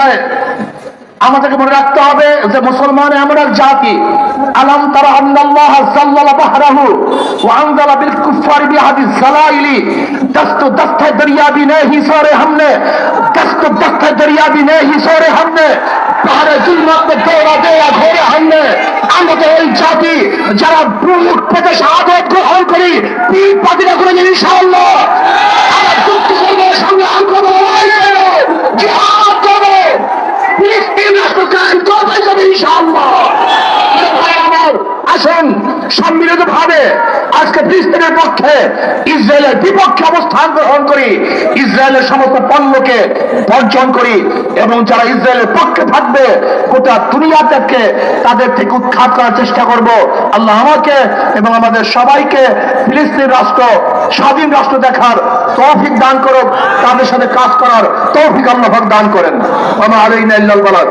বিষয় আমাদেরকে মনে রাখতে হবে যে মুসলমান এমন এক জাতি, আলাম তারা আল্লাহ জাল্লালা বাহরাহু ওয়া আনজালা বিল কুফারি বিহাদিস জালাইলি দস্ত দস্তে দরিয়া भी नहीं सोरे हमने दस्त दस्ते दरिया भी नहीं सोरे हमने পাহাড়ে জুলমাত में दौड़ा दिया घोरे हमने। আমাদের এই জাতি যারা বুক পেতে শাহাদাত গ্রহণ করি পীর পাদিরা করে ইনশাআল্লাহ আমরা যুদ্ধ করব, সংগ্রাম করব, লড়াই করব, জিহাদ করব, ফিলিস্তিন রাষ্ট্র কায়েম করবে ইনশাআল্লাহ। আসুন সম্মিলিত ভাবে আজকে ফিলিস্তিনের পক্ষে ইসরায়েলের বিপক্ষে অবস্থান গ্রহণ করি, ইসরায়েলের সমস্ত পণ্যকে বর্জন করি এবং যারা ইসরায়েলের পক্ষে থাকবে গোটা দুনিয়া থেকে তাদের থেকে উৎখাত করার চেষ্টা করব। আল্লাহ আমাকে এবং আমাদের সবাইকে ফিলিস্তিন রাষ্ট্র স্বাধীন রাষ্ট্র দেখার তৌফিক দান করুক, তাদের সাথে কাজ করার তৌফিক আল্লাহ দান করেন। ওয়া মা আলাইনা ইল্লাল বালাগ।